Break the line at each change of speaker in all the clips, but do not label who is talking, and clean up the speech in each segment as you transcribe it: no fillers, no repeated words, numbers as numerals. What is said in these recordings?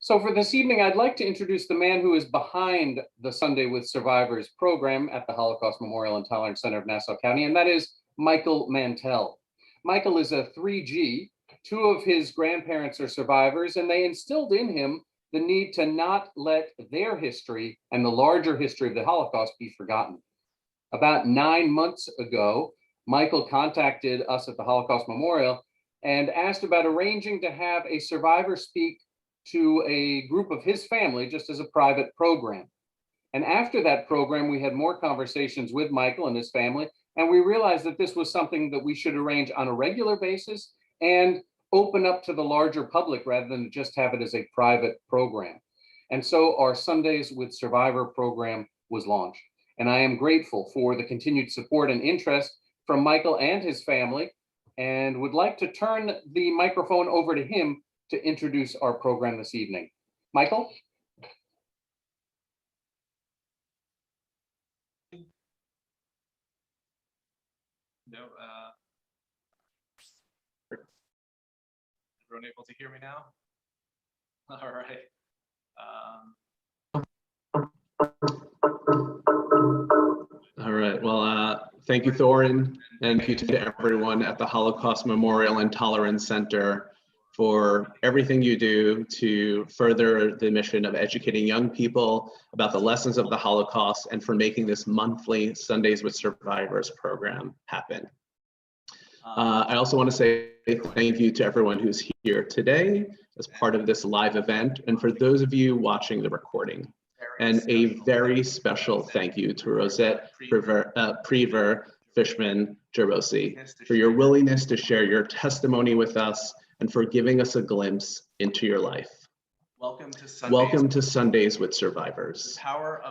So for this evening, I'd like to introduce the man who is behind the Sunday with Survivors program at the Holocaust Memorial and Tolerance Center of Nassau County, and that is Michael Mantell. Michael is a 3G. Two of his grandparents are survivors, and they instilled in him the need to not let their history and the larger history of the Holocaust be forgotten. About 9 months ago, Michael contacted us at the Holocaust Memorial and asked about arranging to have a survivor speak to a group of his family just as a private program. And after that program, we had more conversations with Michael and his family, and we realized that this was something that we should arrange on a regular basis and open up to the larger public rather than just have it as a private program. And so our Sundays with Survivor program was launched. And I am grateful for the continued support and interest from Michael and his family, and would like to turn the microphone over to him to introduce our program this evening. Michael?
No, everyone able to hear me now? All right.
All right, well, thank you, Thorin, and thank you to everyone at the Holocaust Memorial and Tolerance Center for everything you do to further the mission of educating young people about the lessons of the Holocaust and for making this monthly Sundays with Survivors program happen. I also want to say thank you to everyone who's here today as part of this live event, and for those of you watching the recording. And a very special thank you to Rosette Priever Fishman Gerbosi for your willingness to share your testimony with us and for giving us a glimpse into your life. Welcome to Sundays with Survivors.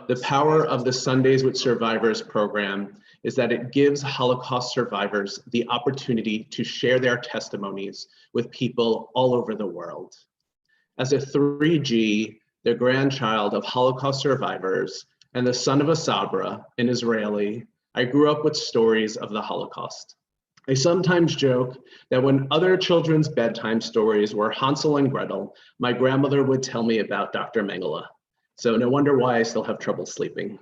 The power of the Sundays with Survivors program is that it gives Holocaust survivors the opportunity to share their testimonies with people all over the world. As a 3G, the grandchild of Holocaust survivors and the son of a Sabra, an Israeli, I grew up with stories of the Holocaust. I sometimes joke that when other children's bedtime stories were Hansel and Gretel, my grandmother would tell me about Dr. Mengele. So no wonder why I still have trouble sleeping.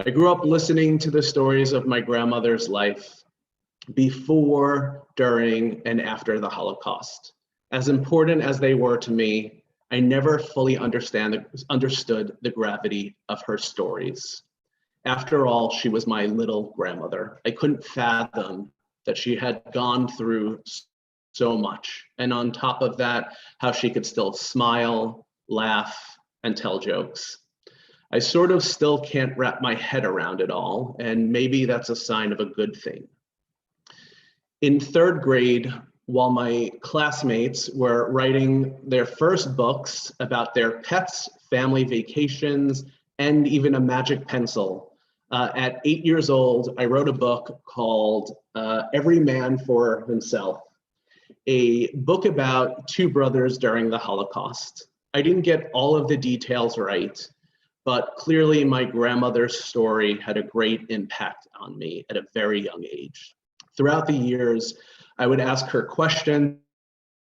I grew up listening to the stories of my grandmother's life before, during, and after the Holocaust. As important as they were to me, I never fully understood the gravity of her stories. After all, she was my little grandmother. I couldn't fathom that she had gone through so much. And on top of that, how she could still smile, laugh, and tell jokes. I sort of still can't wrap my head around it all, and maybe that's a sign of a good thing. In 3rd grade, while my classmates were writing their first books about their pets, family vacations, and even a magic pencil, at 8 years old, I wrote a book called Every Man for Himself, a book about 2 brothers during the Holocaust. I didn't get all of the details right, but clearly my grandmother's story had a great impact on me at a very young age. Throughout the years, I would ask her questions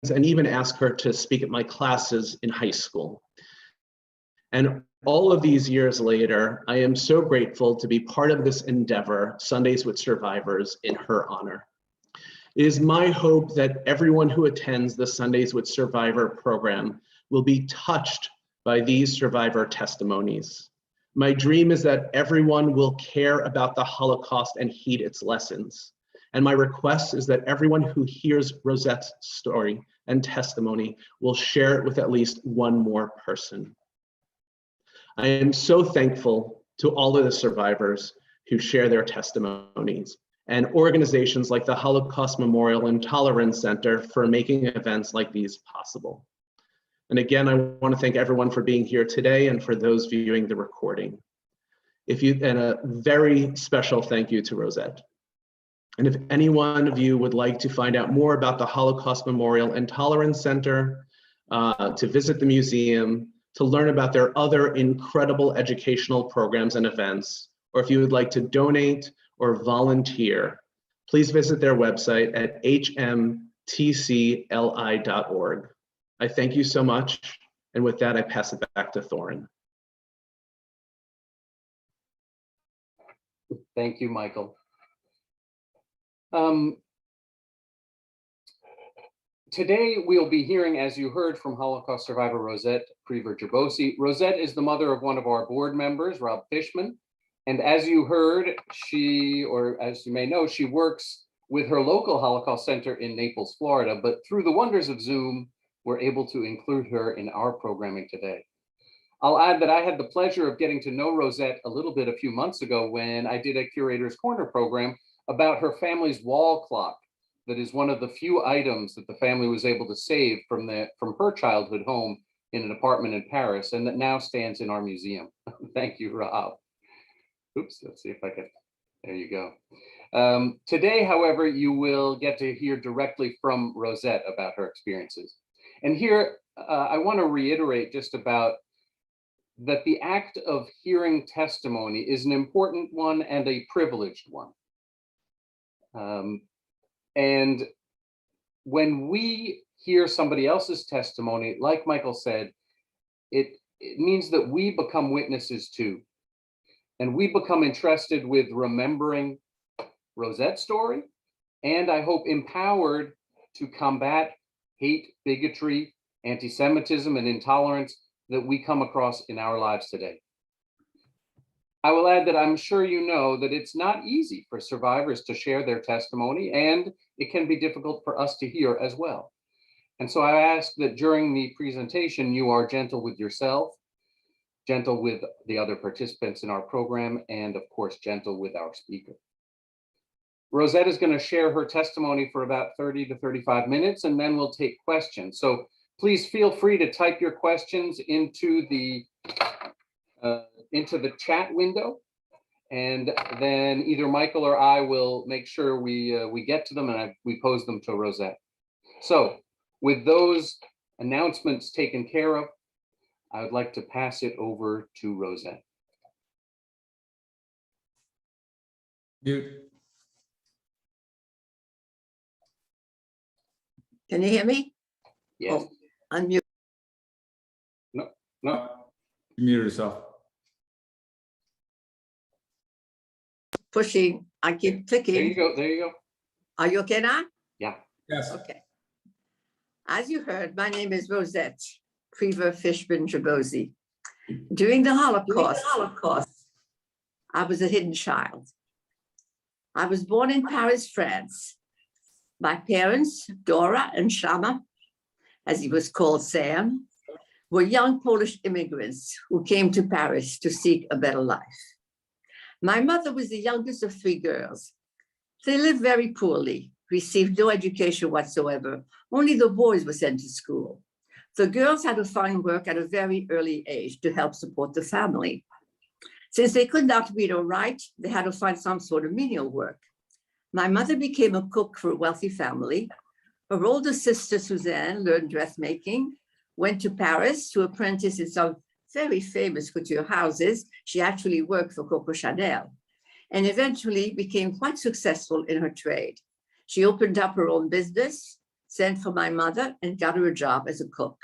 and even ask her to speak at my classes in high school. And all of these years later, I am so grateful to be part of this endeavor, Sundays with Survivors, in her honor. It is my hope that everyone who attends the Sundays with Survivor program will be touched by these survivor testimonies. My dream is that everyone will care about the Holocaust and heed its lessons. And my request is that everyone who hears Rosette's story and testimony will share it with at least one more person. I am so thankful to all of the survivors who share their testimonies and organizations like the Holocaust Memorial and Tolerance Center for making events like these possible. And again, I want to thank everyone for being here today and for those viewing the recording. And a very special thank you to Rosette. And if any one of you would like to find out more about the Holocaust Memorial and Tolerance Center, to visit the museum, to learn about their other incredible educational programs and events, or if you would like to donate or volunteer, please visit their website at hmtcli.org. I thank you so much. And with that, I pass it back to Thorin.
Thank you, Michael. Today, we'll be hearing, as you heard, from Holocaust survivor Rosette Priever Gerbosi. Rosette is the mother of one of our board members, Rob Fishman. And as you heard, or as you may know, she works with her local Holocaust Center in Naples, Florida. But through the wonders of Zoom, we're able to include her in our programming today. I'll add that I had the pleasure of getting to know Rosette a little bit a few months ago when I did a Curator's Corner program about her family's wall clock. That is one of the few items that the family was able to save from her childhood home in an apartment in Paris, and that now stands in our museum. Thank you, Rob. Oops, let's see if I can, there you go. Today, however, you will get to hear directly from Rosette about her experiences. And here, I want to reiterate just about that the act of hearing testimony is an important one and a privileged one. And when we hear somebody else's testimony, like Michael said, it means that we become witnesses too. And we become entrusted with remembering Rosette's story, and I hope empowered to combat hate, bigotry, anti-Semitism, and intolerance that we come across in our lives today. I will add that I'm sure you know that it's not easy for survivors to share their testimony, and it can be difficult for us to hear as well. And so I ask that during the presentation, you are gentle with yourself, gentle with the other participants in our program, and of course, gentle with our speaker. Rosette is going to share her testimony for about 30 to 35 minutes, and then we'll take questions. So please feel free to type your questions into the chat window, and then either Michael or I will make sure we get to them and we pose them to Rosette. So with those announcements taken care of, I would like to pass it over to Rosette.
Mute.
Can you hear me?
Yes.
Oh, unmute.
No.
You muted yourself.
Pushing. I keep clicking.
There you go. There you go.
Are you okay now?
Yeah.
Yes.
Okay. As you heard, my name is Rosette Priever Fishman Gerbosi. During the Holocaust, I was a hidden child. I was born in Paris, France. My parents, Dora and Shama, as he was called Sam, were young Polish immigrants who came to Paris to seek a better life. My mother was the youngest of 3 girls. They lived very poorly, received no education whatsoever. Only the boys were sent to school. The girls had to find work at a very early age to help support the family. Since they could not read or write, they had to find some sort of menial work. My mother became a cook for a wealthy family. Her older sister, Suzanne, learned dressmaking, went to Paris to apprentice in some very famous couture houses. She actually worked for Coco Chanel and eventually became quite successful in her trade. She opened up her own business, sent for my mother, and got her a job as a cook.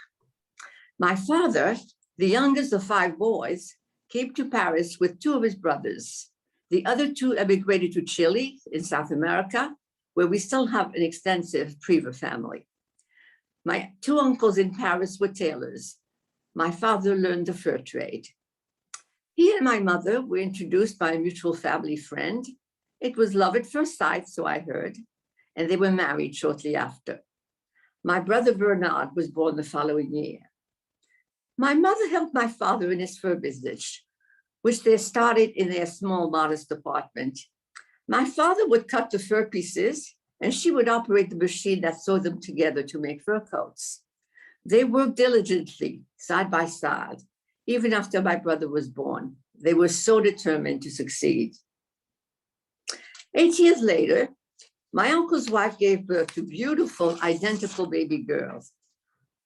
My father, the youngest of 5 boys, came to Paris with 2 of his brothers. The other 2 emigrated to Chile in South America, where we still have an extensive Priever family. My 2 uncles in Paris were tailors. My father learned the fur trade. He and my mother were introduced by a mutual family friend. It was love at first sight, so I heard, and they were married shortly after. My brother Bernard was born the following year. My mother helped my father in his fur business, which they started in their small, modest apartment. My father would cut the fur pieces, and she would operate the machine that sewed them together to make fur coats. They worked diligently, side by side, even after my brother was born. They were so determined to succeed. 8 years later, my uncle's wife gave birth to beautiful, identical baby girls.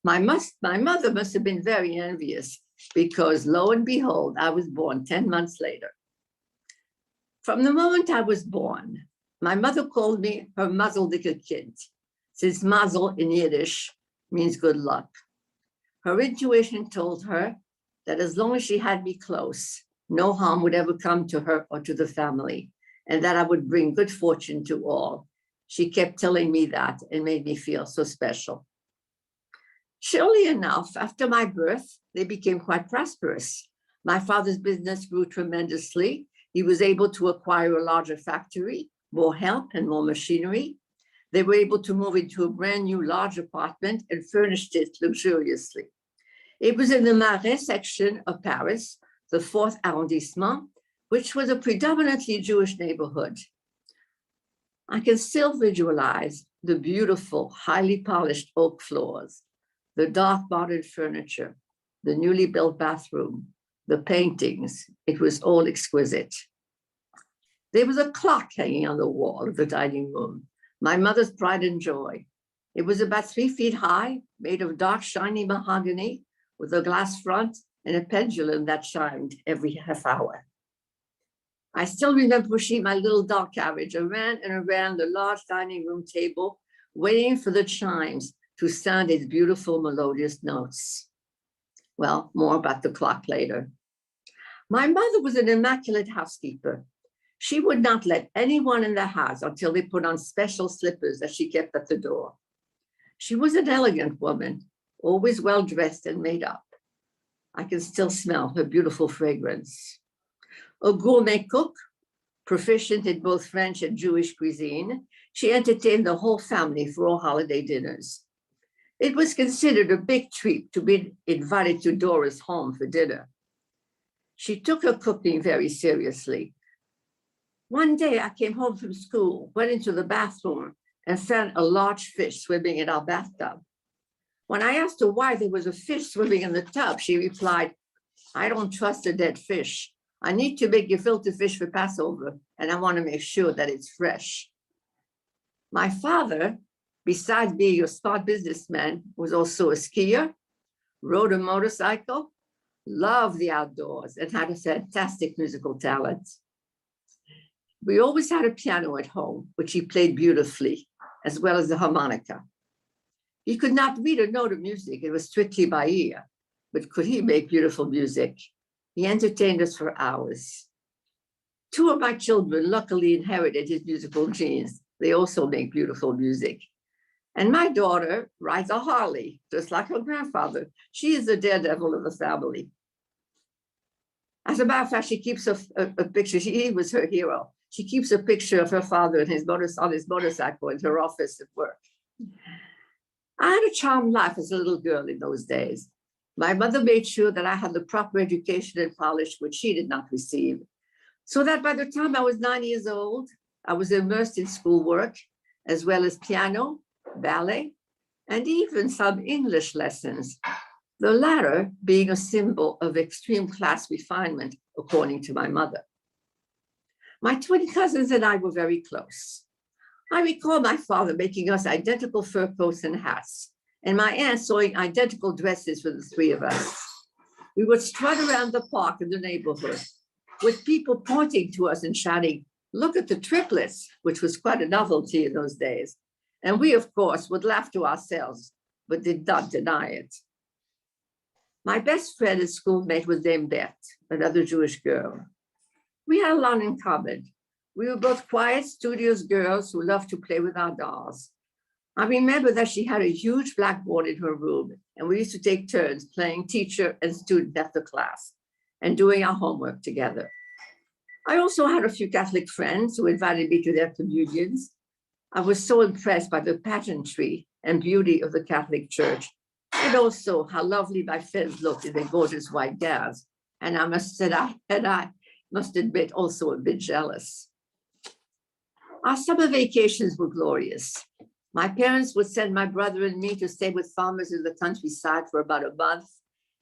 My mother must have been very envious, because lo and behold, I was born 10 months later. From the moment I was born, my mother called me her Mazel dicke Kind, since Mazel in Yiddish means good luck. Her intuition told her that as long as she had me close, no harm would ever come to her or to the family, and that I would bring good fortune to all. She kept telling me that and made me feel so special. Surely enough, after my birth, they became quite prosperous. My father's business grew tremendously. He was able to acquire a larger factory, more help and more machinery. They were able to move into a brand new large apartment and furnished it luxuriously. It was in the Marais section of Paris, the 4th arrondissement, which was a predominantly Jewish neighborhood. I can still visualize the beautiful, highly polished oak floors, the dark modern furniture, the newly built bathroom, the paintings. It was all exquisite. There was a clock hanging on the wall of the dining room, my mother's pride and joy. It was about 3 feet high, made of dark, shiny mahogany, with a glass front and a pendulum that chimed every half hour. I still remember pushing my little doll carriage around and around the large dining room table, waiting for the chimes to sound its beautiful melodious notes. Well, more about the clock later. My mother was an immaculate housekeeper. She would not let anyone in the house until they put on special slippers that she kept at the door. She was an elegant woman, always well-dressed and made up. I can still smell her beautiful fragrance. A gourmet cook, proficient in both French and Jewish cuisine, she entertained the whole family for all holiday dinners. It was considered a big treat to be invited to Dora's home for dinner. She took her cooking very seriously. One day I came home from school, went into the bathroom, and found a large fish swimming in our bathtub. When I asked her why there was a fish swimming in the tub, she replied, "I don't trust a dead fish. I need to make gefilte fish for Passover, and I want to make sure that it's fresh." My father, besides being a smart businessman, was also a skier, rode a motorcycle, loved the outdoors, and had a fantastic musical talent. We always had a piano at home, which he played beautifully, as well as the harmonica. He could not read a note of music, it was strictly by ear, but could he make beautiful music? He entertained us for hours. 2 of my children luckily inherited his musical genes. They also make beautiful music. And my daughter rides a Harley, just like her grandfather. She is the daredevil of the family. As a matter of fact, she keeps a picture. He was her hero. She keeps a picture of her father and on his motorcycle in her office at work. I had a charmed life as a little girl in those days. My mother made sure that I had the proper education and polish, which she did not receive, so that by the time I was 9 years old, I was immersed in schoolwork, as well as piano, ballet, and even some English lessons, the latter being a symbol of extreme class refinement, according to my mother. My twin cousins and I were very close. I recall my father making us identical fur coats and hats, and my aunt sewing identical dresses for the 3 of us. We would strut around the park in the neighborhood with people pointing to us and shouting, "Look at the triplets," which was quite a novelty in those days. And we, of course, would laugh to ourselves, but did not deny it. My best friend and schoolmate was named Beth, another Jewish girl. We had a lot in common. We were both quiet, studious girls who loved to play with our dolls. I remember that she had a huge blackboard in her room, and we used to take turns playing teacher and student after class and doing our homework together. I also had a few Catholic friends who invited me to their communions. I was so impressed by the pageantry and beauty of the Catholic Church, and also how lovely my friends looked in their gorgeous white gowns. And I must admit, also a bit jealous. Our summer vacations were glorious. My parents would send my brother and me to stay with farmers in the countryside for about a month,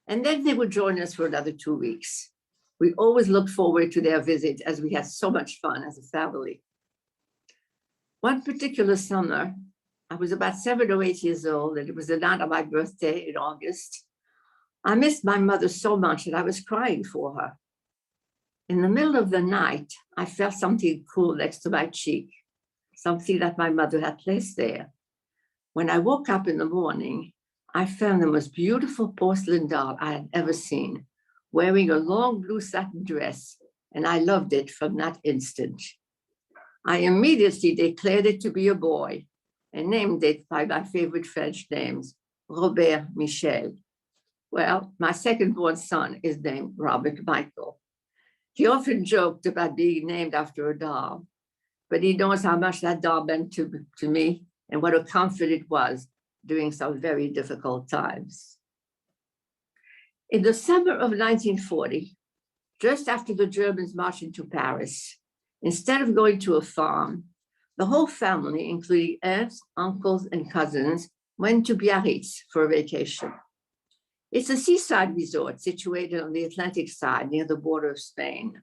and then they would join us for another 2 weeks. We always looked forward to their visit as we had so much fun as a family. One particular summer, I was about 7 or 8 years old, and it was the night of my birthday in August. I missed my mother so much that I was crying for her. In the middle of the night, I felt something cool next to my cheek, something that my mother had placed there. When I woke up in the morning, I found the most beautiful porcelain doll I had ever seen, wearing a long blue satin dress, and I loved it from that instant. I immediately declared it to be a boy and named it by my favorite French names, Robert Michel. Well, my second-born son is named Robert Michael. He often joked about being named after a doll, but he knows how much that doll meant to me and what a comfort it was during some very difficult times. In the summer of 1940, just after the Germans marched into Paris, instead of going to a farm, the whole family, including aunts, uncles, and cousins, went to Biarritz for a vacation. It's a seaside resort situated on the Atlantic side near the border of Spain.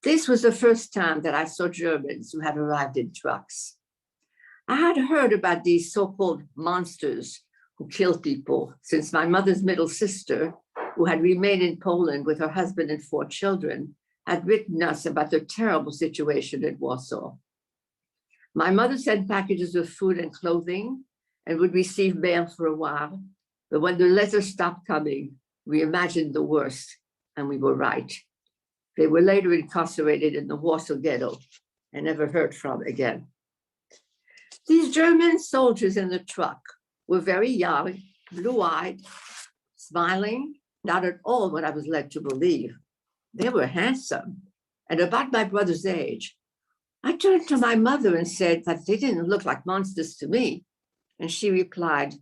This was the first time that I saw Germans who had arrived in trucks. I had heard about these so-called monsters who kill people since my mother's middle sister, who had remained in Poland with her husband and 4 children, had written us about the terrible situation in Warsaw. My mother sent packages of food and clothing and would receive mail for a while, but when the letters stopped coming, we imagined the worst, and we were right. They were later incarcerated in the Warsaw ghetto and never heard from again. These German soldiers in the truck were very young, blue-eyed, smiling, not at all what I was led to believe. They were handsome and about my brother's age. I turned to my mother and said that they didn't look like monsters to me. And she replied,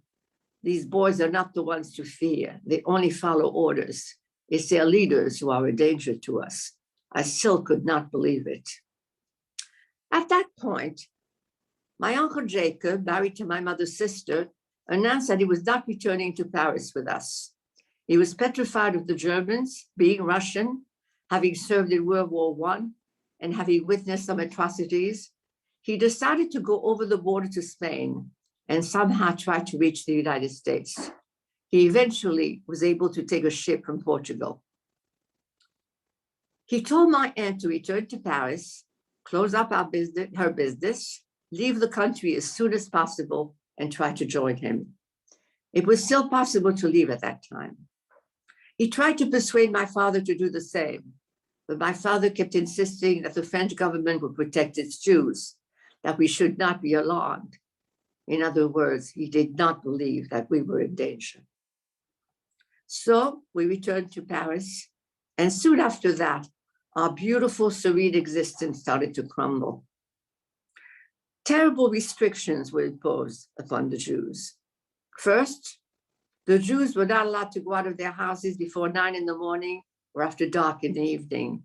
"These boys are not the ones to fear. They only follow orders. It's their leaders who are a danger to us." I still could not believe it. At that point, my uncle Jacob, married to my mother's sister, announced that he was not returning to Paris with us. He was petrified of the Germans, being Russian, having served in World War I, and having witnessed some atrocities. He decided to go over the border to Spain and somehow try to reach the United States. He eventually was able to take a ship from Portugal. He told my aunt to return to Paris, close up her business, leave the country as soon as possible, and try to join him. It was still possible to leave at that time. He tried to persuade my father to do the same, but my father kept insisting that the French government would protect its Jews, that we should not be alarmed. In other words, he did not believe that we were in danger. So we returned to Paris, and soon after that, our beautiful, serene existence started to crumble. Terrible restrictions were imposed upon the Jews. First, the Jews were not allowed to go out of their houses before 9 in the morning or after dark in the evening.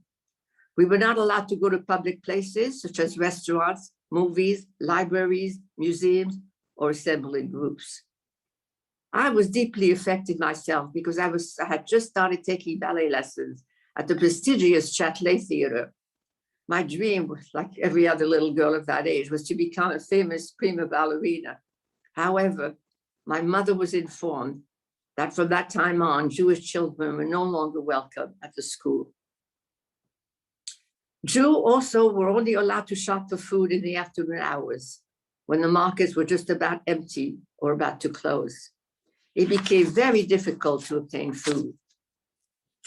We were not allowed to go to public places such as restaurants, movies, libraries, museums, or assemble in groups. I was deeply affected myself because I had just started taking ballet lessons at the prestigious Châtelet Theater. My dream, like every other little girl of that age, was to become a famous prima ballerina. However, my mother was informed that from that time on, Jewish children were no longer welcome at the school. Jews also were only allowed to shop for food in the afternoon hours, when the markets were just about empty or about to close. It became very difficult to obtain food.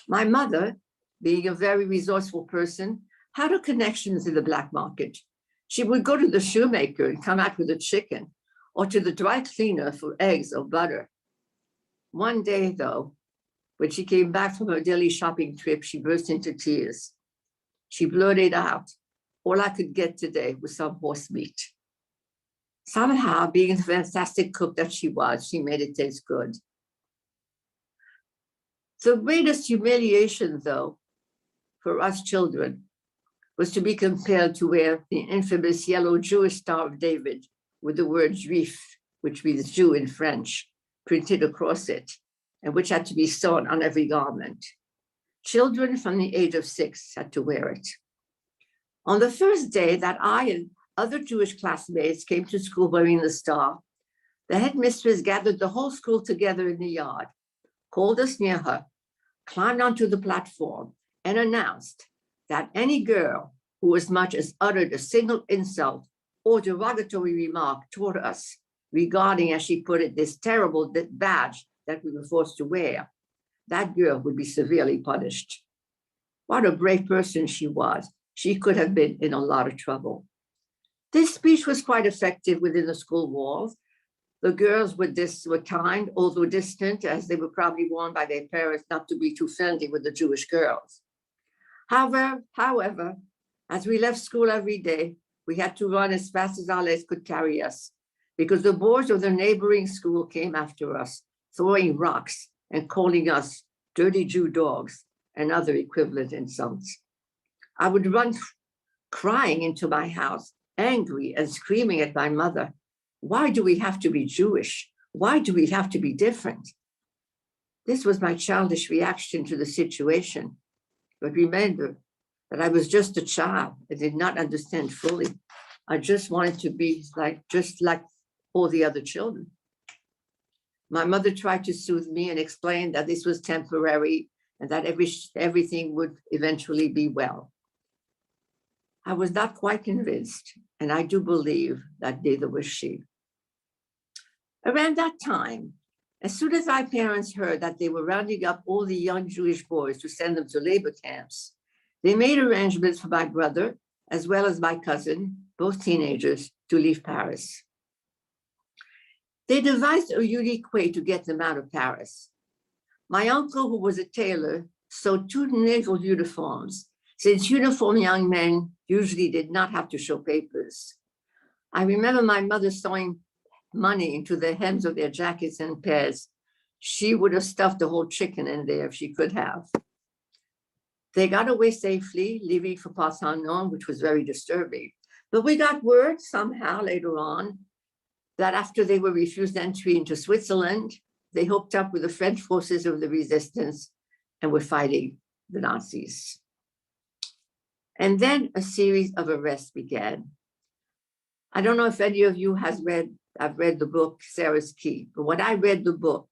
My mother, being a very resourceful person, had her connections in the black market. She would go to the shoemaker and come out with a chicken, or to the dry cleaner for eggs or butter. One day, though, when she came back from her daily shopping trip, she burst into tears. She blurted out, "All I could get today was some horse meat." Somehow, being the fantastic cook that she was, she made it taste good. The greatest humiliation, though, for us children, was to be compelled to wear the infamous yellow Jewish Star of David with the word Juif, which means Jew in French, printed across it, and which had to be sewn on every garment. Children from the age of 6 had to wear it. On the first day that I and other Jewish classmates came to school wearing the star, the headmistress gathered the whole school together in the yard, called us near her, climbed onto the platform, and announced that any girl who as much as uttered a single insult or derogatory remark toward us regarding, as she put it, this terrible badge that we were forced to wear, that girl would be severely punished. What a brave person she was. She could have been in a lot of trouble. This speech was quite effective within the school walls. The girls were kind, although distant, as they were probably warned by their parents not to be too friendly with the Jewish girls. However, as we left school every day, we had to run as fast as our legs could carry us, because the boys of the neighboring school came after us, throwing rocks and calling us dirty Jew dogs and other equivalent insults. I would run crying into my house, angry and screaming at my mother. Why do we have to be Jewish? Why do we have to be different? This was my childish reaction to the situation. But remember that I was just a child. I did not understand fully. I just wanted to be just like all the other children. My mother tried to soothe me and explain that this was temporary and that everything would eventually be well. I was not quite convinced, and I do believe that neither was she. Around that time, as soon as my parents heard that they were rounding up all the young Jewish boys to send them to labor camps, they made arrangements for my brother, as well as my cousin, both teenagers, to leave Paris. They devised a unique way to get them out of Paris. My uncle, who was a tailor, sewed 2 naval uniforms, since uniformed young men usually did not have to show papers. I remember my mother sewing money into the hems of their jackets and pairs. She would have stuffed a whole chicken in there if she could have. They got away safely, leaving for parts unknown, which was very disturbing. But we got word somehow later on that after they were refused entry into Switzerland, they hooked up with the French forces of the resistance and were fighting the Nazis. And then a series of arrests began. I don't know if any of you have read the book, Sarah's Key, but when I read the book,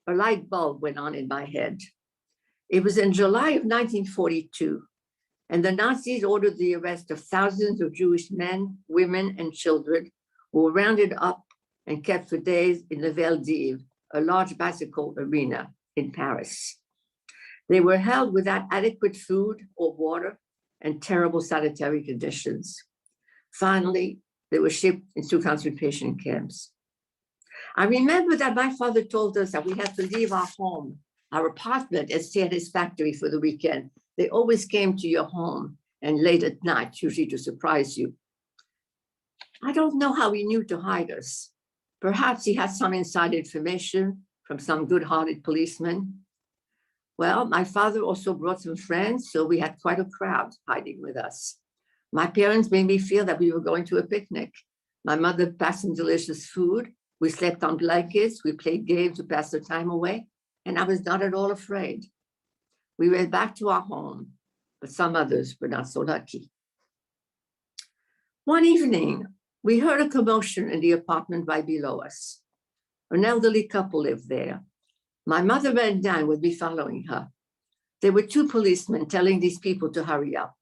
a light bulb went on in my head. It was in July of 1942, and the Nazis ordered the arrest of thousands of Jewish men, women, and children who were rounded up and kept for days in the Vel d'Hiv, a large bicycle arena in Paris. They were held without adequate food or water and terrible sanitary conditions. Finally, they were shipped into concentration camps. I remember that my father told us that we had to leave our home, our apartment, and stay at his factory for the weekend. They always came to your home and late at night, usually to surprise you. I don't know how he knew to hide us. Perhaps he had some inside information from some good-hearted policeman. Well, my father also brought some friends, so we had quite a crowd hiding with us. My parents made me feel that we were going to a picnic. My mother passed some delicious food. We slept on blankets. We played games to pass the time away, and I was not at all afraid. We went back to our home, but some others were not so lucky. One evening, we heard a commotion in the apartment right below us. An elderly couple lived there. My mother ran down with me following her. There were 2 policemen telling these people to hurry up.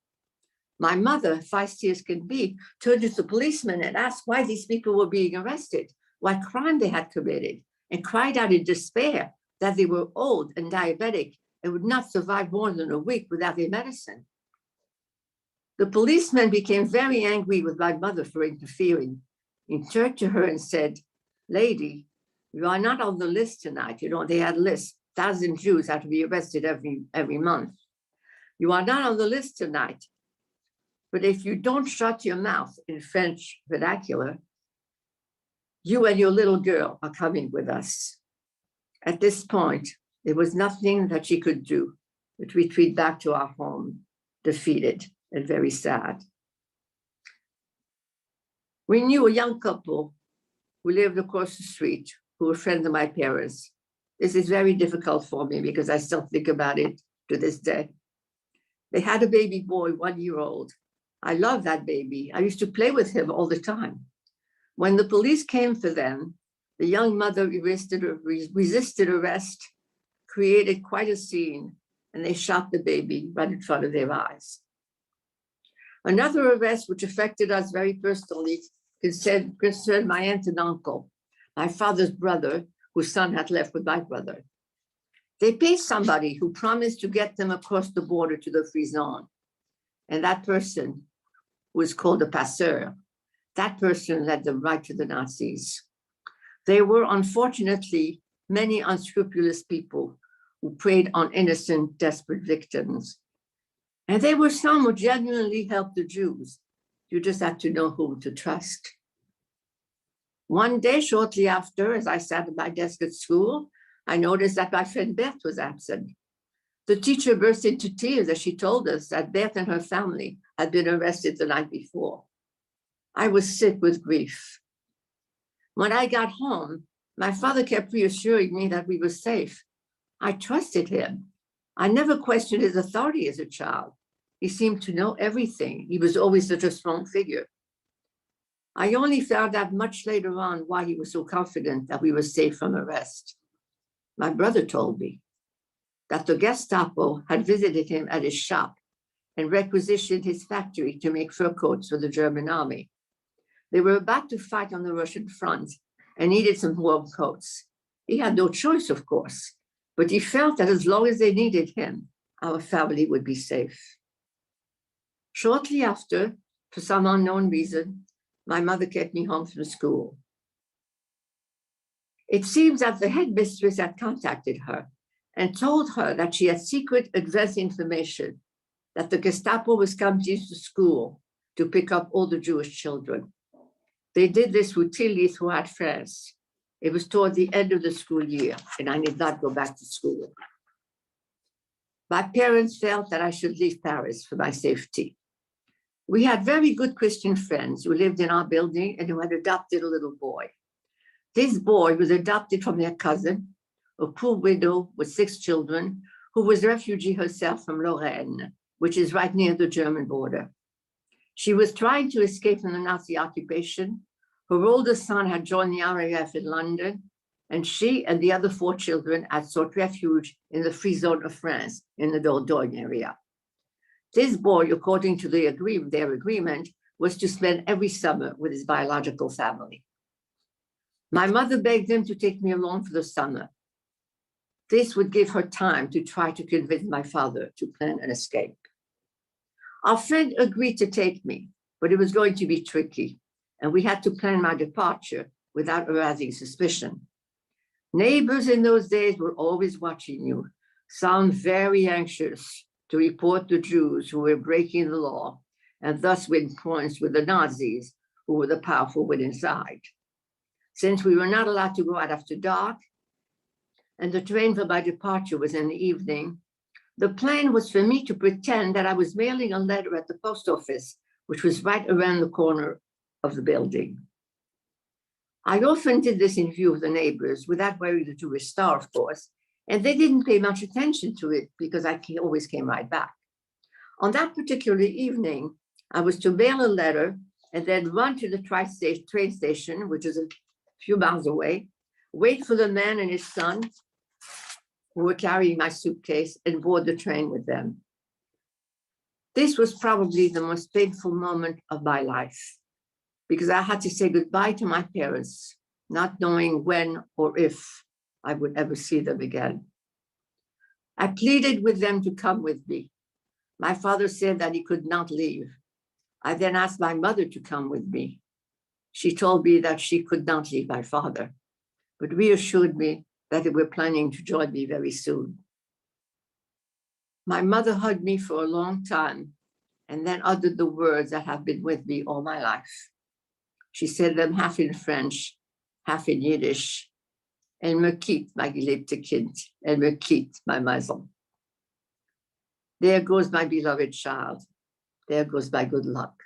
My mother, feisty as can be, turned to the policeman and asked why these people were being arrested, what crime they had committed, and cried out in despair that they were old and diabetic and would not survive more than a week without their medicine. The policeman became very angry with my mother for interfering. He turned to her and said, "Lady, you are not on the list tonight." You know, they had lists. 1,000 Jews had to be arrested every month. "You are not on the list tonight. But if you don't shut your mouth in French vernacular, you and your little girl are coming with us." At this point, there was nothing that she could do but retreat back to our home, defeated and very sad. We knew a young couple who lived across the street, who were friends of my parents. This is very difficult for me because I still think about it to this day. They had a baby boy, 1 year old. I love that baby. I used to play with him all the time. When the police came for them, the young mother resisted arrest, created quite a scene, and they shot the baby right in front of their eyes. Another arrest, which affected us very personally, concerned my aunt and uncle. my father's brother, whose son had left with my brother. They paid somebody who promised to get them across the border to the free zone. And that person was called a passeur. That person led them right to the Nazis. There were unfortunately many unscrupulous people who preyed on innocent, desperate victims. And there were some who genuinely helped the Jews. You just had to know whom to trust. One day, shortly after, as I sat at my desk at school, I noticed that my friend Beth was absent. The teacher burst into tears as she told us that Beth and her family had been arrested the night before. I was sick with grief. When I got home, my father kept reassuring me that we were safe. I trusted him. I never questioned his authority as a child. He seemed to know everything. He was always such a strong figure. I only found out much later on why he was so confident that we were safe from arrest. My brother told me that the Gestapo had visited him at his shop and requisitioned his factory to make fur coats for the German army. They were about to fight on the Russian front and needed some warm coats. He had no choice, of course, but he felt that as long as they needed him, our family would be safe. Shortly after, for some unknown reason, my mother kept me home from school. It seems that the headmistress had contacted her and told her that she had secret advance information that the Gestapo was coming to school to pick up all the Jewish children. They did this routinely throughout France. It was toward the end of the school year, and I did not go back to school. My parents felt that I should leave Paris for my safety. We had very good Christian friends who lived in our building and who had adopted a little boy. This boy was adopted from their cousin, a poor widow with 6 children, who was a refugee herself from Lorraine, which is right near the German border. She was trying to escape from the Nazi occupation. Her oldest son had joined the RAF in London, and she and the other 4 children had sought refuge in the free zone of France in the Dordogne area. This boy, according to their agreement, was to spend every summer with his biological family. My mother begged him to take me along for the summer. This would give her time to try to convince my father to plan an escape. Our friend agreed to take me, but it was going to be tricky, and we had to plan my departure without arousing suspicion. Neighbors in those days were always watching you, some very anxious to report the Jews who were breaking the law and thus win points with the Nazis, who were the powerful one inside. Since we were not allowed to go out after dark, and the train for my departure was in the evening, the plan was for me to pretend that I was mailing a letter at the post office, which was right around the corner of the building. I often did this in view of the neighbors without wearing the Jewish star, of course, and they didn't pay much attention to it because I always came right back. On that particular evening, I was to mail a letter and then run to the train station, which is a few miles away, wait for the man and his son who were carrying my suitcase and board the train with them. This was probably the most painful moment of my life because I had to say goodbye to my parents, not knowing when or if I would ever see them again. I pleaded with them to come with me. My father said that he could not leave. I then asked my mother to come with me. She told me that she could not leave my father, but reassured me that they were planning to join me very soon. My mother hugged me for a long time and then uttered the words that have been with me all my life. She said them half in French, half in Yiddish. Elle me quitte, mein geliebte Kind. Elle me quitte, my maison. There goes my beloved child. There goes my good luck.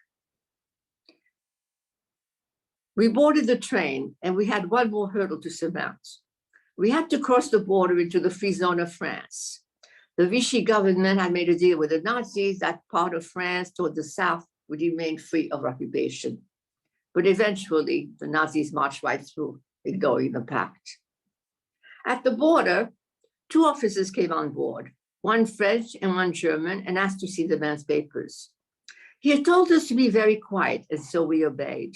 We boarded the train and we had one more hurdle to surmount. We had to cross the border into the free zone of France. The Vichy government had made a deal with the Nazis that part of France toward the south would remain free of occupation. But eventually, the Nazis marched right through, ignoring the pact. At the border, 2 officers came on board, one French and one German, and asked to see the man's papers. He had told us to be very quiet, and so we obeyed.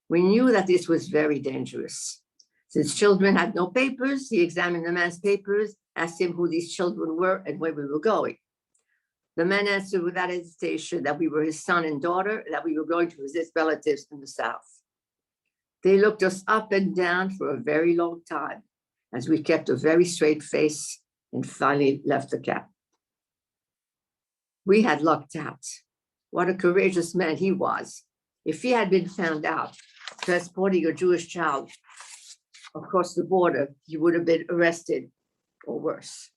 We knew that this was very dangerous. Since children had no papers, he examined the man's papers, asked him who these children were and where we were going. The man answered without hesitation that we were his son and daughter, that we were going to visit relatives in the South. They looked us up and down for a very long time as we kept a very straight face and finally left the cab. We had lucked out. What a courageous man he was. If he had been found out transporting a Jewish child across the border, he would have been arrested or worse.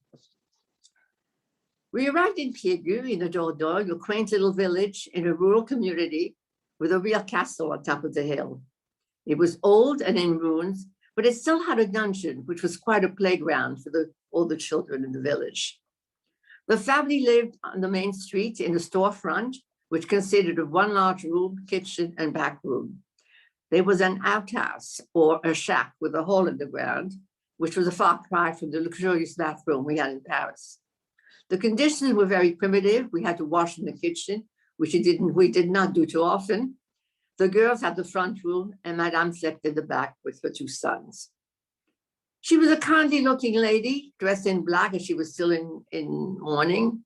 We arrived in Piegu in the Dordogne, a quaint little village in a rural community with a real castle on top of the hill. It was old and in ruins, but it still had a dungeon, which was quite a playground for all the children in the village. The family lived on the main street in a storefront, which consisted of one large room, kitchen, and back room. There was an outhouse or a shack with a hole in the ground, which was a far cry from the luxurious bathroom we had in Paris. The conditions were very primitive. We had to wash in the kitchen, which we did not do too often. The girls had the front room, and Madame slept in the back with her two sons. She was a kindly looking lady, dressed in black, and she was still in mourning,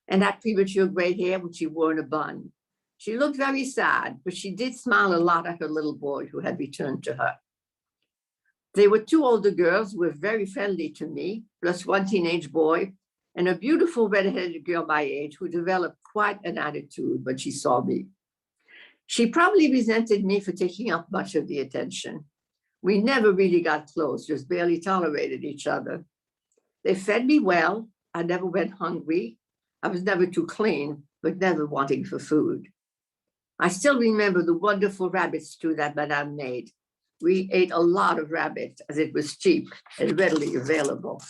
and had premature gray hair, which she wore in a bun. She looked very sad, but she did smile a lot at her little boy who had returned to her. There were two older girls who were very friendly to me, plus one teenage boy, and a beautiful red-headed girl my age who developed quite an attitude when she saw me. She probably resented me for taking up much of the attention. We never really got close, just barely tolerated each other. They fed me well. I never went hungry. I was never too clean, but never wanting for food. I still remember the wonderful rabbit stew that Madame made. We ate a lot of rabbit as it was cheap and readily available.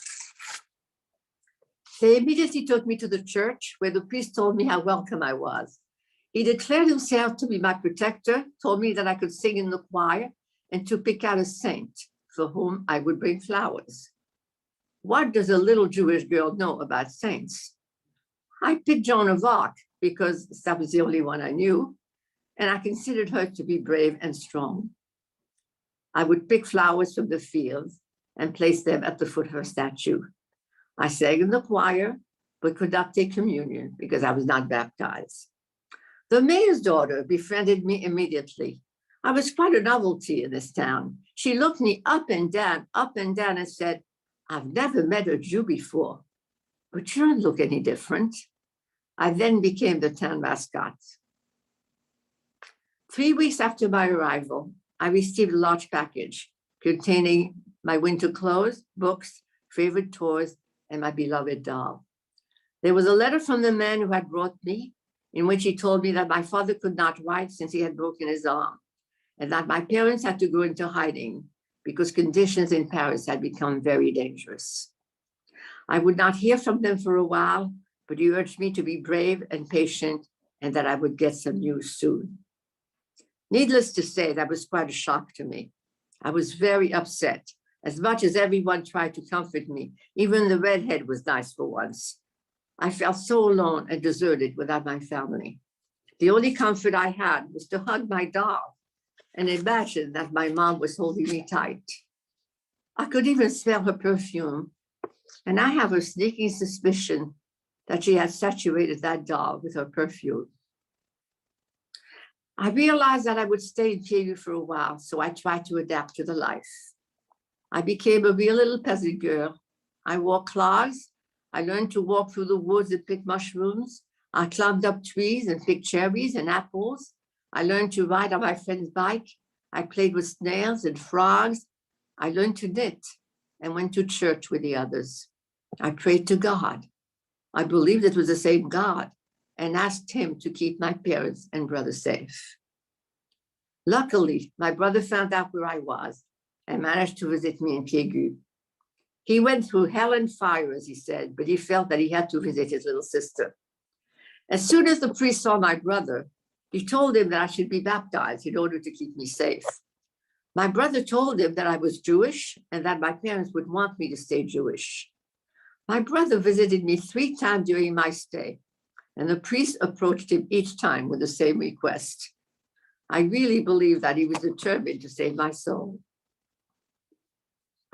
They immediately took me to the church where the priest told me how welcome I was. He declared himself to be my protector, told me that I could sing in the choir and to pick out a saint for whom I would bring flowers. What does a little Jewish girl know about saints? I picked Joan of Arc because that was the only one I knew, and I considered her to be brave and strong. I would pick flowers from the fields and place them at the foot of her statue. I sang in the choir, but could not take communion because I was not baptized. The mayor's daughter befriended me immediately. I was quite a novelty in this town. She looked me up and down and said, "I've never met a Jew before, but you don't look any different." I then became the town mascot. 3 weeks after my arrival, I received a large package containing my winter clothes, books, favorite toys, and my beloved doll. There was a letter from the man who had brought me, in which he told me that my father could not write since he had broken his arm, and that my parents had to go into hiding because conditions in Paris had become very dangerous. I would not hear from them for a while, but he urged me to be brave and patient and that I would get some news soon. Needless to say, that was quite a shock to me. I was very upset. As much as everyone tried to comfort me, even the redhead was nice for once. I felt so alone and deserted without my family. The only comfort I had was to hug my doll and imagine that my mom was holding me tight. I could even smell her perfume, and I have a sneaking suspicion that she had saturated that doll with her perfume. I realized that I would stay in Piegu for a while, so I tried to adapt to the life. I became a real little peasant girl. I wore clogs. I learned to walk through the woods and pick mushrooms. I climbed up trees and picked cherries and apples. I learned to ride on my friend's bike. I played with snails and frogs. I learned to knit and went to church with the others. I prayed to God. I believed it was the same God and asked him to keep my parents and brother safe. Luckily, my brother found out where I was and managed to visit me in Piegu. He went through hell and fire, as he said, but he felt that he had to visit his little sister. As soon as the priest saw my brother, he told him that I should be baptized in order to keep me safe. My brother told him that I was Jewish and that my parents would want me to stay Jewish. My brother visited me 3 times during my stay, and the priest approached him each time with the same request. I really believe that he was determined to save my soul.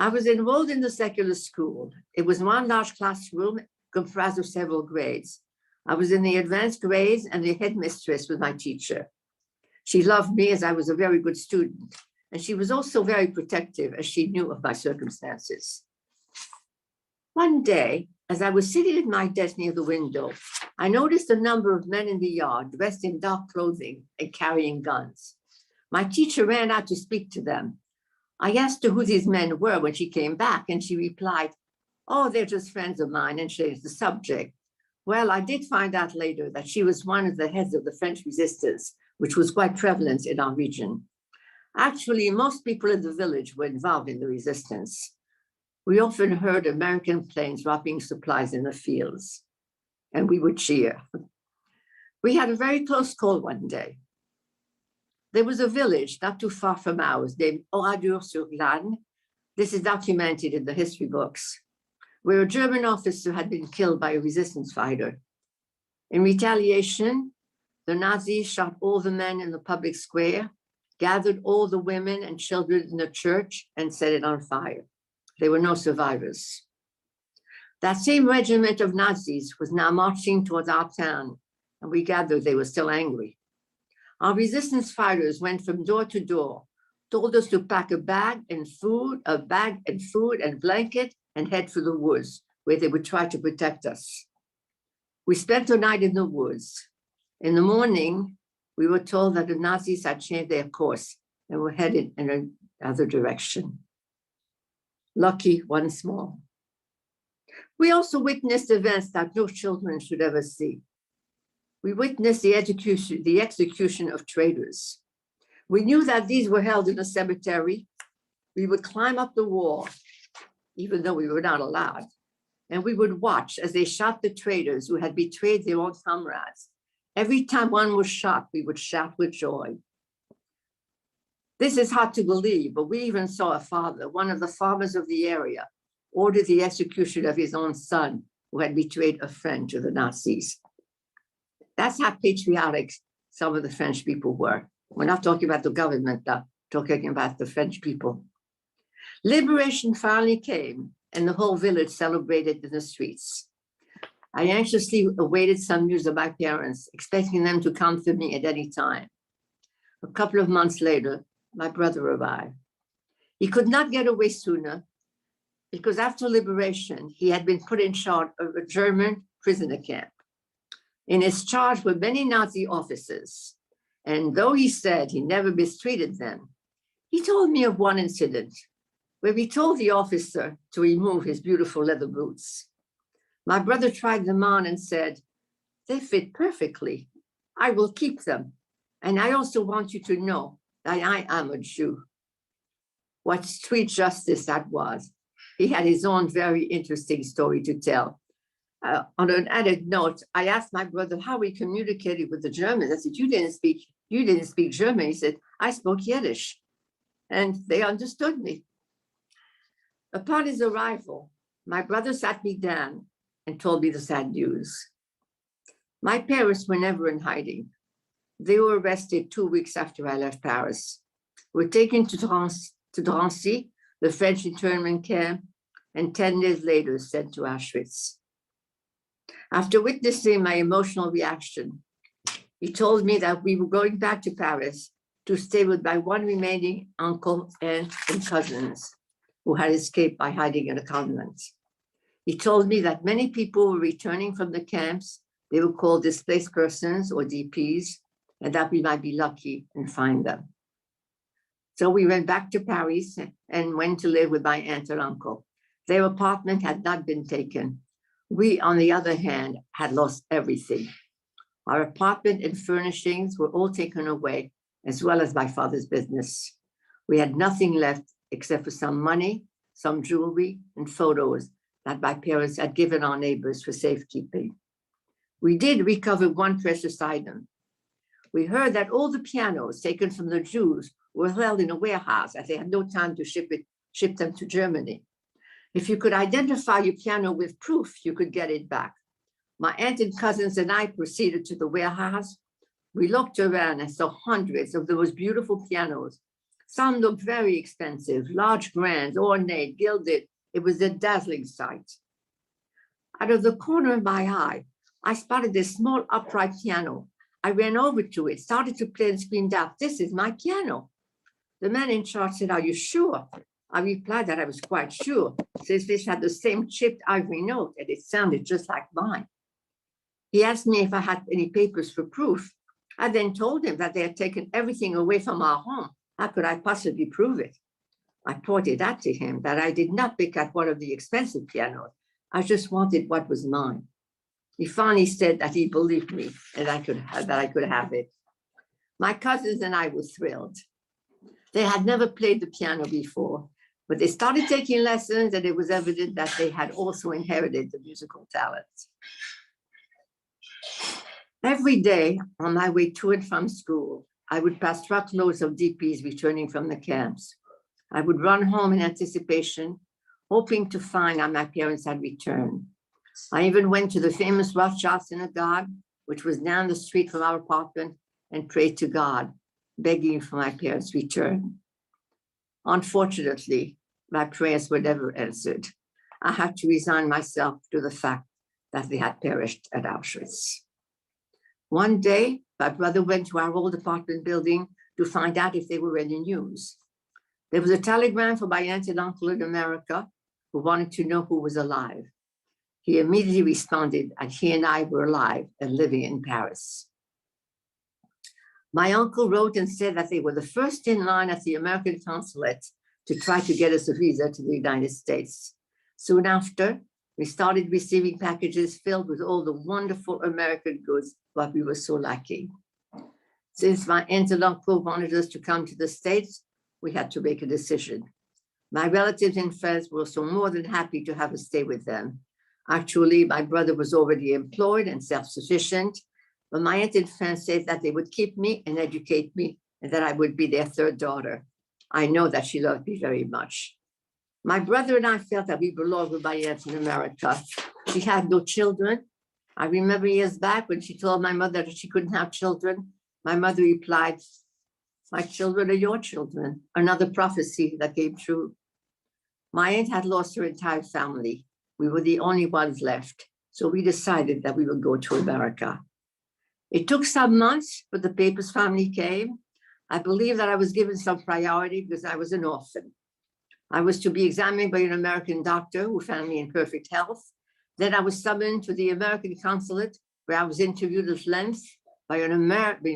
I was enrolled in the secular school. It was one large classroom comprised of several grades. I was in the advanced grades, and the headmistress was my teacher. She loved me as I was a very good student, and she was also very protective as she knew of my circumstances. One day, as I was sitting at my desk near the window, I noticed a number of men in the yard dressed in dark clothing and carrying guns. My teacher ran out to speak to them. I asked her who these men were when she came back, and she replied, "Oh, they're just friends of mine," and changed the subject. Well, I did find out later that she was one of the heads of the French resistance, which was quite prevalent in our region. Actually, most people in the village were involved in the resistance. We often heard American planes dropping supplies in the fields, and we would cheer. We had a very close call one day. There was a village not too far from ours named Oradour-sur-Glane. This is documented in the history books, where a German officer had been killed by a resistance fighter. In retaliation, the Nazis shot all the men in the public square, gathered all the women and children in the church, and set it on fire. There were no survivors. That same regiment of Nazis was now marching towards our town, and we gathered they were still angry. Our resistance fighters went from door to door, told us to pack a bag and food and blanket, and head for the woods, where they would try to protect us. We spent the night in the woods. In the morning, we were told that the Nazis had changed their course and were headed in another direction. Lucky once more. We also witnessed events that no children should ever see. We witnessed the execution of traitors. We knew that these were held in a cemetery. We would climb up the wall, even though we were not allowed, and we would watch as they shot the traitors who had betrayed their own comrades. Every time one was shot, we would shout with joy. This is hard to believe, but we even saw a father, one of the farmers of the area, order the execution of his own son who had betrayed a friend to the Nazis. That's how patriotic some of the French people were. We're not talking about the government, though, talking about the French people. Liberation finally came, and the whole village celebrated in the streets. I anxiously awaited some news of my parents, expecting them to come for me at any time. A couple of months later, my brother arrived. He could not get away sooner because after liberation, he had been put in charge of a German prisoner camp. In his charge were many Nazi officers, and though he said he never mistreated them, he told me of one incident where he told the officer to remove his beautiful leather boots. My brother tried them on and said, "They fit perfectly. I will keep them. And I also want you to know that I am a Jew." What sweet justice that was. He had his own very interesting story to tell. On an added note, I asked my brother how he communicated with the Germans. I said, you didn't speak German. He said, "I spoke Yiddish." And they understood me. Upon his arrival, my brother sat me down and told me the sad news. My parents were never in hiding. They were arrested 2 weeks after I left Paris, were taken to Drancy, the French internment camp, and 10 days later sent to Auschwitz. After witnessing my emotional reaction, he told me that we were going back to Paris to stay with my one remaining uncle, aunt, and cousins who had escaped by hiding in a convent. He told me that many people were returning from the camps. They were called displaced persons or DPs, and that we might be lucky and find them. So we went back to Paris and went to live with my aunt and uncle. Their apartment had not been taken. We, on the other hand, had lost everything. Our apartment and furnishings were all taken away, as well as my father's business. We had nothing left except for some money, some jewelry, and photos that my parents had given our neighbors for safekeeping. We did recover one precious item. We heard that all the pianos taken from the Jews were held in a warehouse as they had no time to ship them to Germany. If you could identify your piano with proof, you could get it back. My aunt and cousins and I proceeded to the warehouse. We looked around and saw hundreds of those beautiful pianos, Some looked very expensive, large, grand, ornate, gilded. It was a dazzling sight. Out of the corner of my eye, I spotted this small upright piano. I ran over to it, started to play and screamed out, "This is my piano." The man in charge said, "Are you sure?" I replied that I was quite sure, since this had the same chipped ivory note and it sounded just like mine. He asked me if I had any papers for proof. I then told him that they had taken everything away from our home. How could I possibly prove it? I pointed out to him that I did not pick out one of the expensive pianos. I just wanted what was mine. He finally said that he believed me and that I could have it. My cousins and I were thrilled. They had never played the piano before, but they started taking lessons and it was evident that they had also inherited the musical talent. Every day on my way to and from school, I would pass truckloads of DPs returning from the camps. I would run home in anticipation, hoping to find that my parents had returned. I even went to the famous Rothschild Synagogue, which was down the street from our apartment, and prayed to God, begging for my parents' return. Unfortunately, my prayers were never answered. I had to resign myself to the fact that they had perished at Auschwitz. One day, my brother went to our old apartment building to find out if there were any news. There was a telegram from my aunt and uncle in America who wanted to know who was alive. He immediately responded, and he and I were alive and living in Paris. My uncle wrote and said that they were the first in line at the American consulate to try to get us a visa to the United States. Soon after, we started receiving packages filled with all the wonderful American goods that we were so lacking. Since my aunt and uncle wanted us to come to the States, we had to make a decision. My relatives and friends were so more than happy to have us stay with them. Actually, my brother was already employed and self-sufficient, but my aunt and friends said that they would keep me and educate me and that I would be their third daughter. I know that she loved me very much. My brother and I felt that we belonged with my aunt in America. She had no children. I remember years back when she told my mother that she couldn't have children, my mother replied, "My children are your children," another prophecy that came true. My aunt had lost her entire family. We were the only ones left, so we decided that we would go to America. It took some months, but the papers finally came. I believe that I was given some priority because I was an orphan. I was to be examined by an American doctor who found me in perfect health. Then I was summoned to the American consulate, where I was interviewed at length by an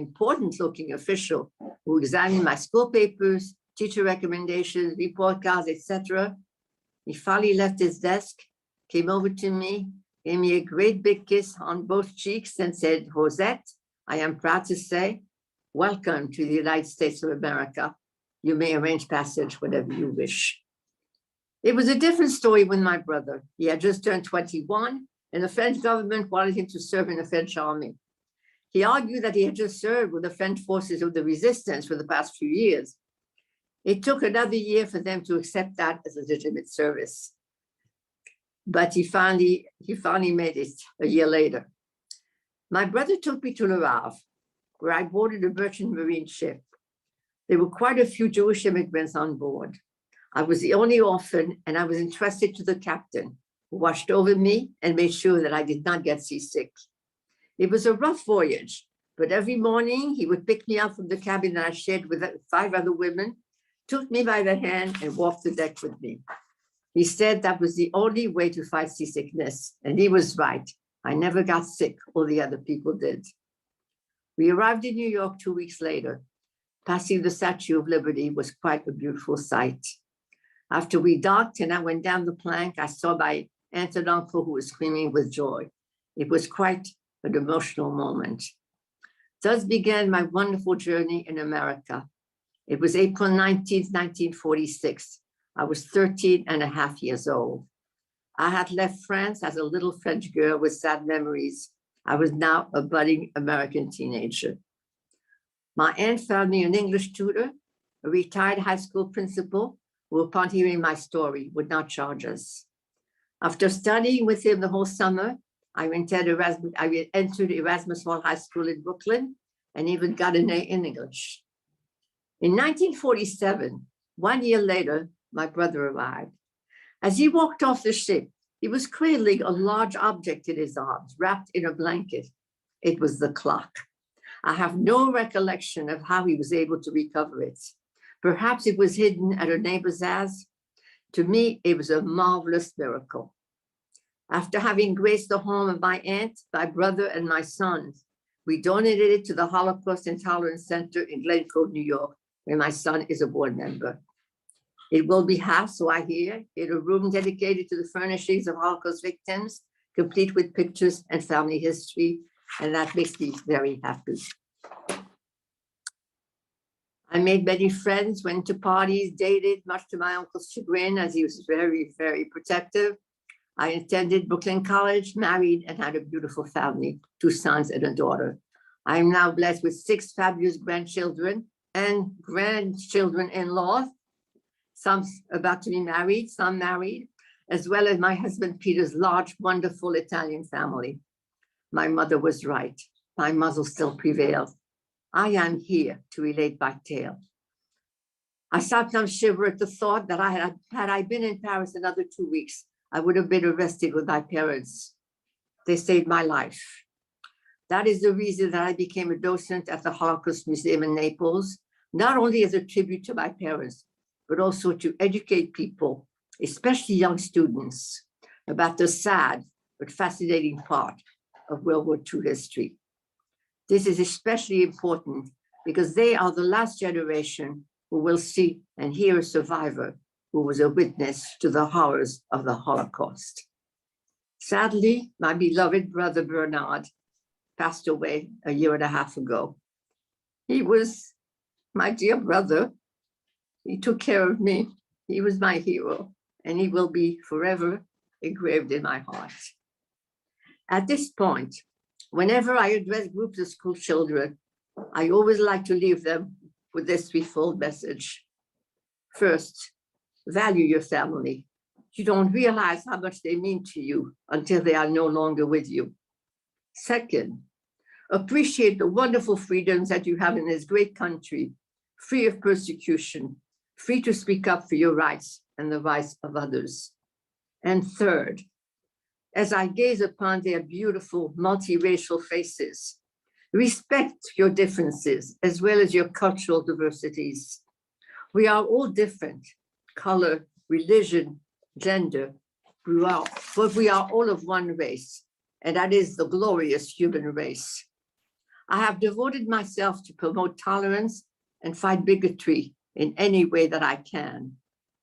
important-looking official who examined my school papers, teacher recommendations, report cards, etc. He finally left his desk, came over to me, gave me a great big kiss on both cheeks and said, "Rosette, I am proud to say, welcome to the United States of America. You may arrange passage whenever you wish." It was a different story with my brother. He had just turned 21 and the French government wanted him to serve in the French army. He argued that he had just served with the French forces of the resistance for the past few years. It took another year for them to accept that as a legitimate service. But he finally made it a year later. My brother took me to Le Havre, where I boarded a merchant marine ship. There were quite a few Jewish immigrants on board. I was the only orphan, and I was entrusted to the captain, who watched over me and made sure that I did not get seasick. It was a rough voyage, but every morning he would pick me up from the cabin that I shared with 5 other women, took me by the hand and walked the deck with me. He said that was the only way to fight seasickness, and he was right. I never got sick, all the other people did. We arrived in New York 2 weeks later. Passing the Statue of Liberty was quite a beautiful sight. After we docked and I went down the plank, I saw my aunt and uncle who was screaming with joy. It was quite an emotional moment. Thus began my wonderful journey in America. It was April 19th, 1946. I was 13 and a half years old. I had left France as a little French girl with sad memories. I was now a budding American teenager. My aunt found me an English tutor, a retired high school principal, who upon hearing my story would not charge us. After studying with him the whole summer, I entered Erasmus Hall High School in Brooklyn and even got an A in English. In 1947, 1 year later, my brother arrived. As he walked off the ship, he was cradling a large object in his arms, wrapped in a blanket. It was the clock. I have no recollection of how he was able to recover it. Perhaps it was hidden at a neighbor's house. To me, it was a marvelous miracle. After having graced the home of my aunt, my brother, and my sons, we donated it to the Holocaust Intolerance Center in Glencoe, New York, where my son is a board member. It will be housed, so I hear, in a room dedicated to the furnishings of Holocaust victims, complete with pictures and family history, and that makes me very happy. I made many friends, went to parties, dated, much to my uncle's chagrin, as he was very, very protective. I attended Brooklyn College, married, and had a beautiful family, 2 sons and a daughter. I am now blessed with 6 fabulous grandchildren and grandchildren-in-law, some about to be married, some married, as well as my husband Peter's large, wonderful Italian family. My mother was right. My muzzle still prevails. I am here to relate my tale. I sometimes shiver at the thought that had I been in Paris another 2 weeks, I would have been arrested with my parents. They saved my life. That is the reason that I became a docent at the Holocaust Museum in Naples, not only as a tribute to my parents, but also to educate people, especially young students, about the sad but fascinating part of World War II history. This is especially important because they are the last generation who will see and hear a survivor who was a witness to the horrors of the Holocaust. Sadly, my beloved brother Bernard passed away a year and a half ago. He was my dear brother. He took care of me. He was my hero, and he will be forever engraved in my heart. At this point, whenever I address groups of school children, I always like to leave them with this threefold message. First, value your family. You don't realize how much they mean to you until they are no longer with you. Second, appreciate the wonderful freedoms that you have in this great country, free of persecution, free to speak up for your rights and the rights of others. And third, as I gaze upon their beautiful multiracial faces, respect your differences as well as your cultural diversities. We are all different, color, religion, gender, but we are all of one race, and that is the glorious human race. I have devoted myself to promote tolerance and fight bigotry in any way that I can.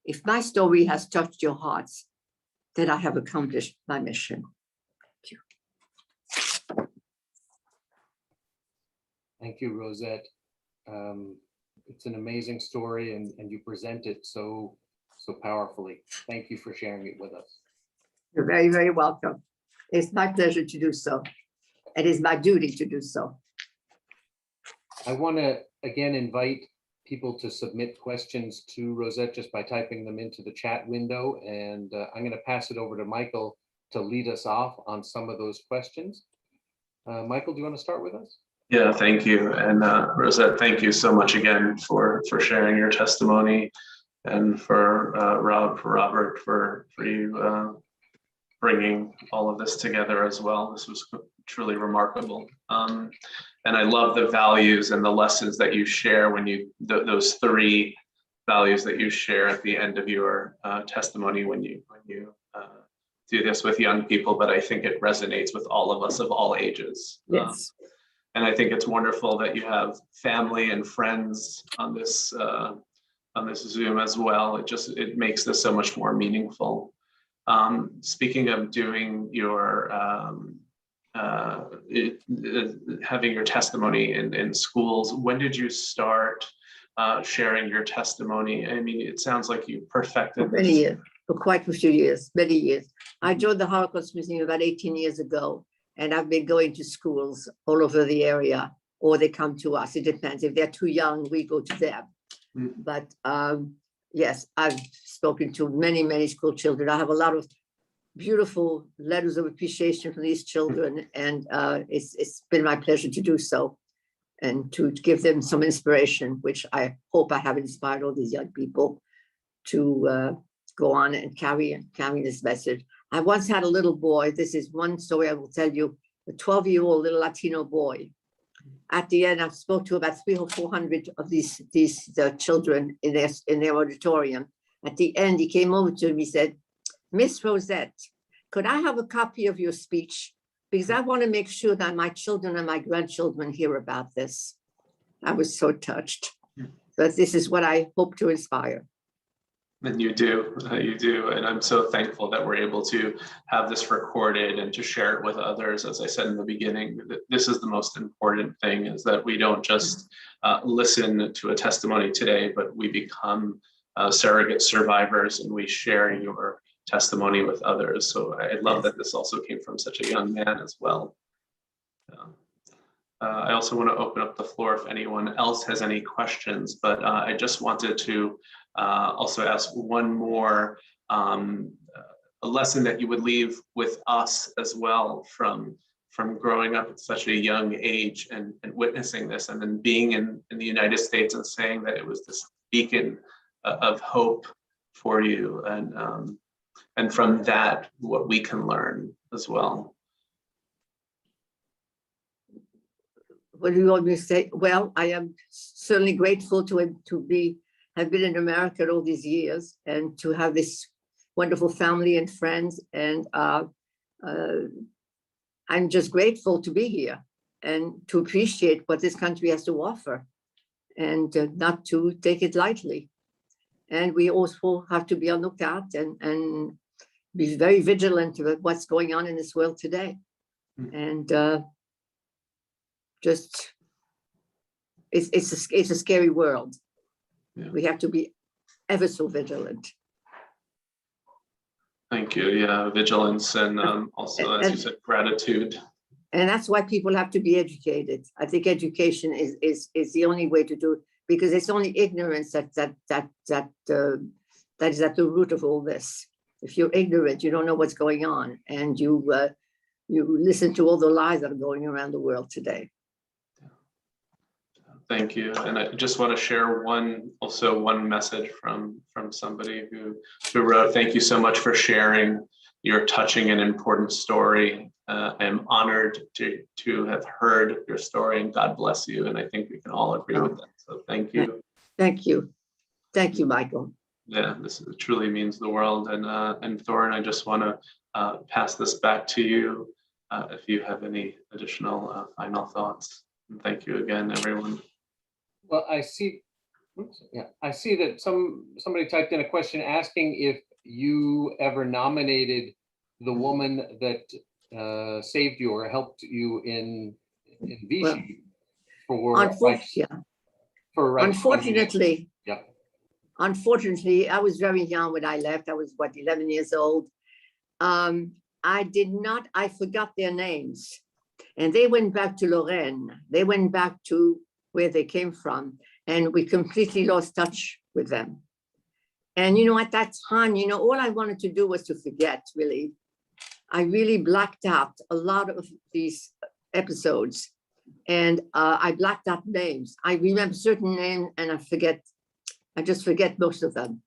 If my story has touched your hearts, then I have accomplished my mission. Thank you.
Thank you, Rosette. It's an amazing story, and you present it so powerfully. Thank you for sharing it with us.
You're very, very welcome. It's my pleasure to do so. It is my duty to do so.
I want to again invite people to submit questions to Rosette just by typing them into the chat window. And I'm going to pass it over to Michael to lead us off on some of those questions. Michael, do you want to start with us?
Yeah, thank you. And Rosette, thank you so much again for sharing your testimony, and for Robert, for you bringing all of this together as well. This was truly remarkable. And I love the values and the lessons that you share when you, those 3 values that you share at the end of your testimony when you do this with young people, but I think it resonates with all of us of all ages.
Yes.
And I think it's wonderful that you have family and friends on this Zoom as well. It makes this so much more meaningful. Speaking of doing your having your testimony in schools, when did you start sharing your testimony? I mean, it sounds like you perfected
For many years, for quite a few years, many years. I joined the Holocaust Museum about 18 years ago, and I've been going to schools all over the area, or they come to us. It depends. If they're too young, we go to them. But yes, I've spoken to many, many school children. I have a lot of beautiful letters of appreciation from these children, and it's been my pleasure to do so. and to give them some inspiration, which I hope I have inspired all these young people to go on and carry this message. I once had a little boy. This is one story I will tell you. A 12-year-old little Latino boy. At the end, I spoke to about 300 or 400 of these children in their auditorium. At the end, he came over to me, said, "Miss Rosette, could I have a copy of your speech? Because I want to make sure that my children and my grandchildren hear about this." I was so touched. But this is what I hope to inspire.
And you do, and I'm so thankful that we're able to have this recorded and to share it with others. As I said in the beginning, this is the most important thing, is that we don't just listen to a testimony today, but we become surrogate survivors and we share your testimony with others. So I love that this also came from such a young man as well. I also want to open up the floor if anyone else has any questions, but I just wanted to also ask one more, a lesson that you would leave with us as well from growing up at such a young age and witnessing this, and then being in the United States and saying that it was this beacon of hope for you, and from that, what we can learn as well.
What do you want me to say? Well, I am certainly grateful to have been in America all these years and to have this wonderful family and friends. And I'm just grateful to be here and to appreciate what this country has to offer and not to take it lightly. And we also have to be on the lookout and be very vigilant about what's going on in this world today. And just, it's a scary world. Yeah. We have to be ever so vigilant.
Thank you. Yeah, vigilance and also, as you said, gratitude.
And that's why people have to be educated. I think education is the only way to do it, because it's only ignorance that is at the root of all this. If you're ignorant, you don't know what's going on, and you listen to all the lies that are going around the world today.
Thank you. And I just want to share one message from somebody who wrote, "Thank you so much for sharing your touching and important story. I am honored to have heard your story, and God bless you." And I think we can all agree with that. So thank you.
Thank you. Thank you, Michael.
Yeah, this truly means the world. And Thorin, I just want to pass this back to you if you have any additional final thoughts. And thank you again, everyone.
Well, I see that somebody typed in a question asking if you ever nominated the woman that saved you or helped you in Vichy for
unfortunately.
Yeah.
Unfortunately, I was very young when I left. I was 11 years old. I did not. I forgot their names, and they went back to Lorraine. They went back to where they came from, and we completely lost touch with them. And at that time, all I wanted to do was to forget. Really, I really blacked out a lot of these episodes, and I blacked out names. I remember certain names, and I just forget most of them.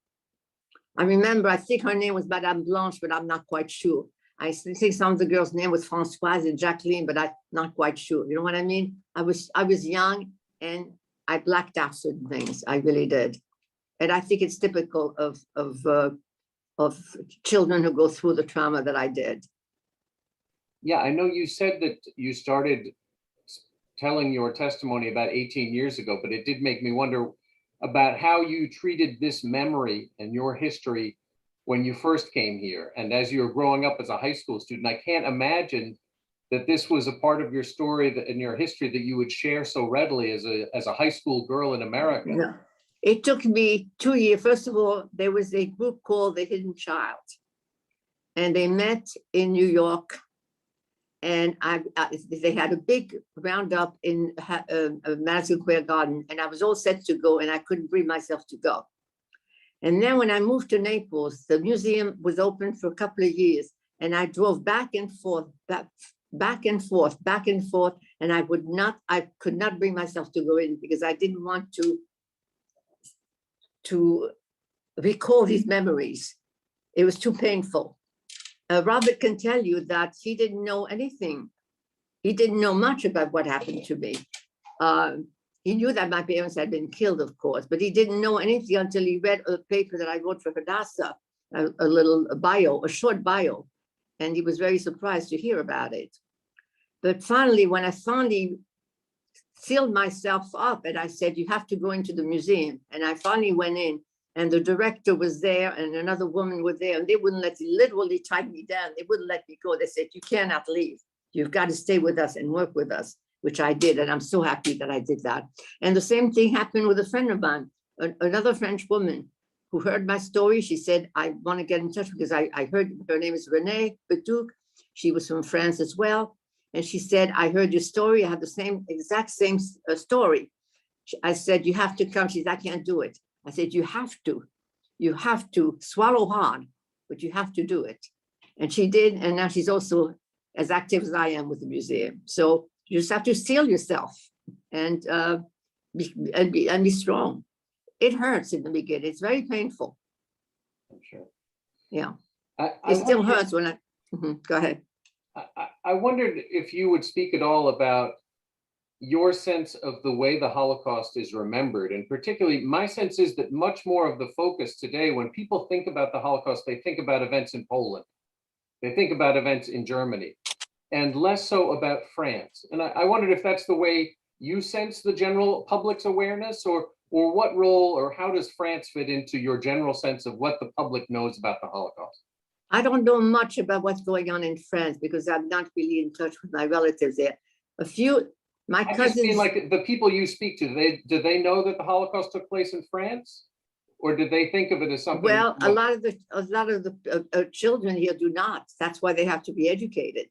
I remember, I think her name was Madame Blanche, but I'm not quite sure. I think some of the girls' name was Françoise and Jacqueline, but I'm not quite sure. You know what I mean? I was young, and I blacked out certain things. I really did. And I think it's typical of children who go through the trauma that I did.
Yeah, I know you said that you started telling your testimony about 18 years ago, but it did make me wonder about how you treated this memory and your history when you first came here. And as you were growing up as a high school student, I can't imagine that this was a part of your story that in your history that you would share so readily as a high school girl in America.
No. It took me 2 years. First of all, there was a group called the Hidden Child, and they met in New York, and they had a big roundup in Madison Square Garden, and I was all set to go, and I couldn't bring myself to go. And then when I moved to Naples, the museum was open for a couple of years, and I drove back and forth back and forth, and I could not bring myself to go in because I didn't want to recall these memories. It was too painful. Robert can tell you that he didn't know anything. He didn't know much about what happened to me. He knew that my parents had been killed, of course, but he didn't know anything until he read a paper that I wrote for Hadassah, a little bio, a short bio, and he was very surprised to hear about it. But finally, when I finally sealed myself up and I said, you have to go into the museum, and I finally went in, and the director was there and another woman was there, and they wouldn't literally tied me down. They wouldn't let me go. They said, you cannot leave. You've got to stay with us and work with us, which I did. And I'm so happy that I did that. And the same thing happened with a friend of mine, another French woman who heard my story. She said, I want to get in touch because I heard her name is Renee Bedouk. She was from France as well. And she said, I heard your story. I have the exact same story. I said, you have to come. She said, I can't do it. I said, you have to swallow hard, but you have to do it. And she did. And now she's also as active as I am with the museum. So you just have to steel yourself and be strong. It hurts in the beginning. It's very painful.
I'm sure.
Yeah. It still hurts when I, go ahead.
I wondered if you would speak at all about your sense of the way the Holocaust is remembered. And particularly, my sense is that much more of the focus today, when people think about the Holocaust, they think about events in Poland. They think about events in Germany, and less so about France. And I wondered if that's the way you sense the general public's awareness, or what role, or how does France fit into your general sense of what the public knows about the Holocaust?
I don't know much about what's going on in France because I'm not really in touch with my relatives there. My cousins.
I just mean, like, the people you speak to, do they know that the Holocaust took place in France, or did they think of it as something?
Well, a lot of the children here do not. That's why they have to be educated.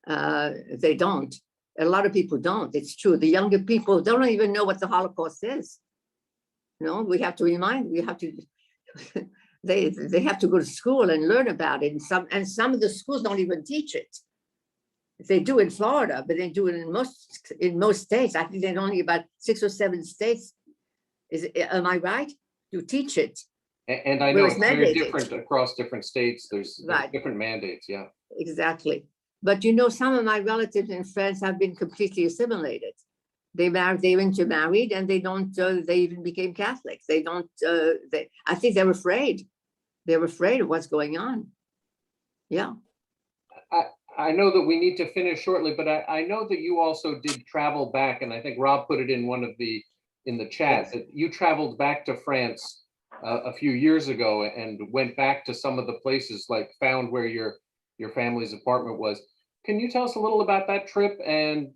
They don't. A lot of people don't. It's true. The younger people don't even know what the Holocaust is. No, we have to remind. We have to. They have to go to school and learn about it. And some of the schools don't even teach it. They do in Florida, but they do it in most states. I think there's only about 6 or 7 states. Am I right? To teach it.
And I know it's very different across different states. There's different mandates. Yeah. Exactly.
But you know, some of my relatives in France have been completely assimilated. They intermarried, and they don't. They even became Catholics. They don't. I think they're afraid. They're afraid of what's going on. Yeah.
I know that we need to finish shortly, but I know that you also did travel back, and I think Rob put it in in the chat, that you traveled back to France a few years ago and went back to some of the places, like found where your family's apartment was. Can you tell us a little about that trip and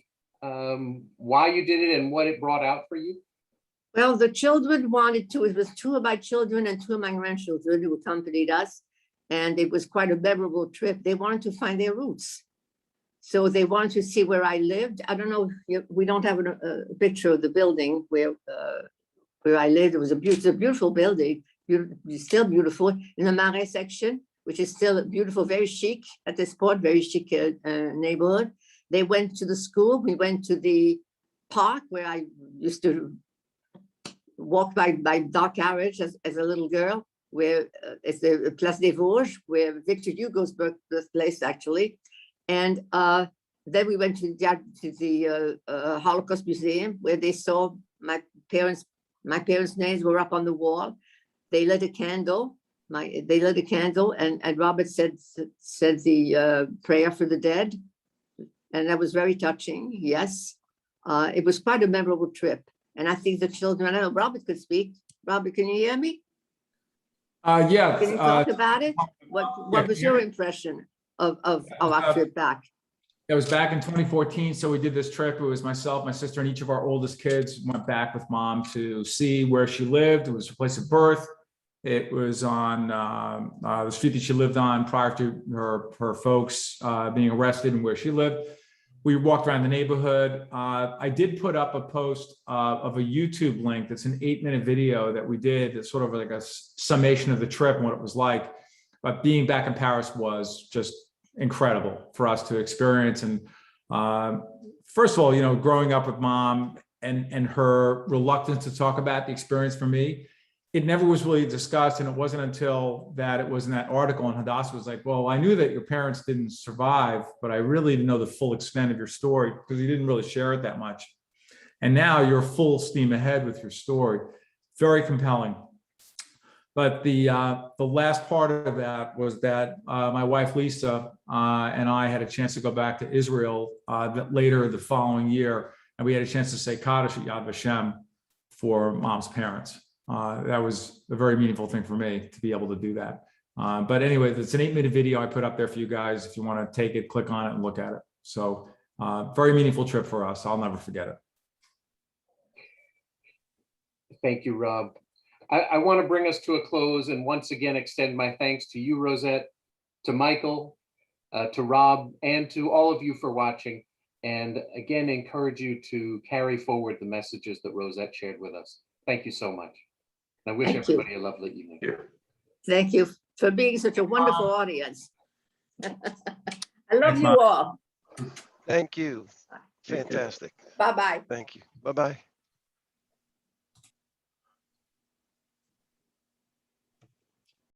why you did it and what it brought out for you?
Well, the children wanted to. It was 2 of my children and 2 of my grandchildren who accompanied us. And it was quite a memorable trip. They wanted to find their roots. So they wanted to see where I lived. I don't know, we don't have a picture of the building where I lived. It was a beautiful building, still beautiful, in the Marais section, which is still beautiful, very chic at this point, very chic neighborhood. They went to the school. We went to the park where I used to walk by dog carriage as a little girl, where it's the Place des Vosges, where Victor Hugo's birthplace, actually. And then we went to the Holocaust Museum, where they saw my parents' names were up on the wall. They lit a candle. And Robert said the prayer for the dead. And that was very touching, yes. It was quite a memorable trip. And I think the children, I know Robert could speak. Robert, can you hear me?
Yeah.
Can you talk about it? What was your impression of our trip back?
It was back in 2014. So we did this trip. It was myself, my sister, and each of our oldest kids went back with Mom to see where she lived. It was her place of birth. It was on the street that she lived on prior to her folks being arrested, and where she lived. We walked around the neighborhood. I did put up a post of a YouTube link that's an 8-minute video that we did. It's sort of like a summation of the trip and what it was like. But being back in Paris was just incredible for us to experience. And First of all, you know, growing up with mom and her reluctance to talk about the experience for me, it never was really discussed. And it wasn't until that it was in that article, and Hadassah was like, well, I knew that your parents didn't survive, but I really didn't know the full extent of your story because you didn't really share it that much. And now you're full steam ahead with your story. Very compelling. But the last part of that was that my wife, Lisa, and I had a chance to go back to Israel later the following year. And we had a chance to say Kaddish at Yad Vashem for mom's parents. That was a very meaningful thing for me to be able to do that. But anyway, it's an 8-minute video I put up there for you guys. If you want to take it, click on it and look at it. So very meaningful trip for us. I'll never forget it.
Thank you, Rob. I want to bring us to a close and once again extend my thanks to you, Rosette, to Michael, to Rob, and to all of you for watching. And again, encourage you to carry forward the messages that Rosette shared with us. Thank you so much. I wish
Thank you.
everybody a lovely evening.
Thank you for being such a wonderful audience. I love
Thanks,
you
Mom.
all.
Thank you. Fantastic.
Bye-bye.
Thank you. Bye-bye.